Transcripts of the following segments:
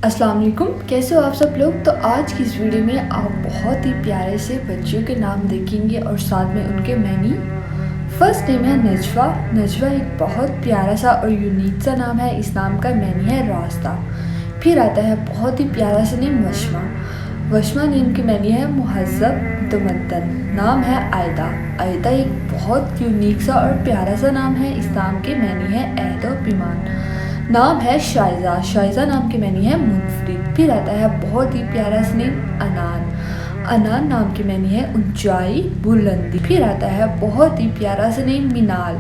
अस्सलाम वालेकुम, कैसे हो आप सब लोग। तो आज की इस वीडियो में आप बहुत ही प्यारे से बच्चियों के नाम देखेंगे और साथ में उनके मैनी। फर्स्ट नेम है नजवा। नजवा एक बहुत प्यारा सा और यूनिक सा नाम है। इस नाम का मैनी है रास्ता। फिर आता है बहुत ही प्यारा सा नेम वशमा। वशमा नेम की मैनी है मुहज़्ज़ब तमद्दन। नाम है आयदा। आयदा एक बहुत यूनिक सा और प्यारा सा नाम है। इस नाम के मैनी है ऐद और ईमान। नाम है शाइजा। शाइजा नाम की मैनी है मुनफरिद। फिर आता है बहुत ही प्यारा सा नेम अनान। अनान नाम की मैनी है ऊंचाई बुलंदी। फिर आता है बहुत ही प्यारा सा नेम मिनाल।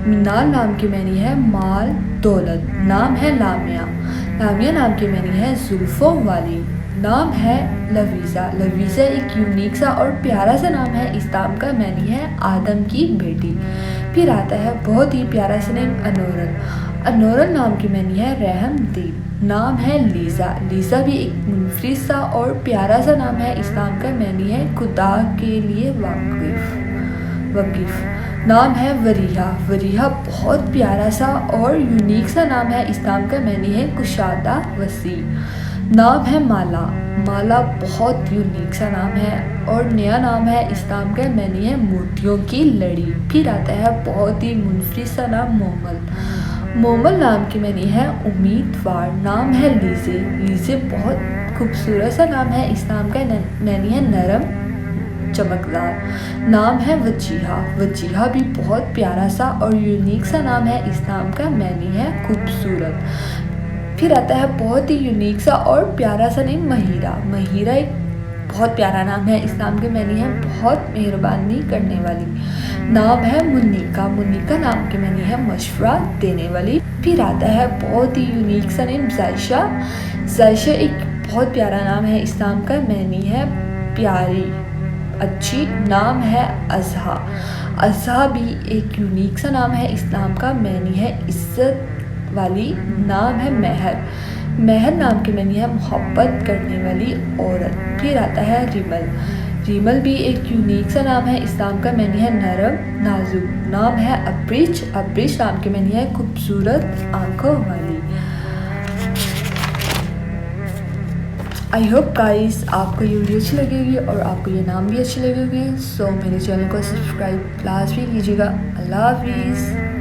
मिनाल नाम की मैनी है माल दौलत। नाम है लामिया। लामिया नाम की मैनी है जुल्फों वाली। नाम है लवीज़ा। लवीज़ा एक यूनिक सा और प्यारा सा नाम है। इस नाम का मैनी है आदम की बेटी। फिर आता है बहुत ही प्यारा सा नेम अनोरन। अनोरन नाम की मैनी है रहमदीन। नाम है लीज़ा। लीज़ा भी एक मुनफरिद सा और प्यारा सा नाम है। इस नाम का मैनी है खुदा के लिए वकीफ। नाम है वरीहा। वरीहा बहुत प्यारा सा और यूनिक सा नाम है। इस नाम का मैनी है कुशादा वसी। नाम है माला। माला बहुत यूनिक सा नाम है और नया नाम है। इस नाम का मैनी है मोतियों की लड़ी। फिर आता है बहुत ही मुनफरिद सा नाम मोमल। मोमल नाम की मैनी है उम्मीदवार। नाम है लीज़े। लीज़े बहुत खूबसूरत सा नाम है। इस नाम का मैनी है नरम चमकदार। नाम है वजीहा। वजीहा भी बहुत प्यारा सा और यूनिक सा नाम है। इस नाम का मैनी है खूबसूरत। फिर आता है बहुत ही यूनिक सा और प्यारा सा नेम महिरा। महिरा एक बहुत प्यारा नाम है। इस नाम के मैनी है बहुत मेहरबानी करने वाली। नाम है मुन्निका। मुन्निका नाम की मैनी है मशवरा देने वाली। फिर आता है बहुत ही यूनिक सा नेम जायशा। जायशा एक बहुत प्यारा नाम है। इस नाम का मैनी है प्यारी अच्छी। नाम है अज़हा। अज़हा भी एक यूनिक सा नाम है। इस नाम का मैनी है इज्जत वाली। नाम है महर। महर नाम की मैनी है मोहब्बत करने वाली औरत। फिर आता है रिमल। रिमल भी एक यूनिक सा नाम है। इस नाम का मैनी है नरम नाजुक। नाम है अब्रिज। अब्रिज नाम की मैनी है खूबसूरत आंखों वाली। आई होप गाइस आपको ये वीडियो अच्छी लगेगी और आपको ये नाम भी अच्छे लगेंगे। सो मेरे चैनल को सब्सक्राइब लाजमी कीजिएगा। अल्लाह हाफिज़।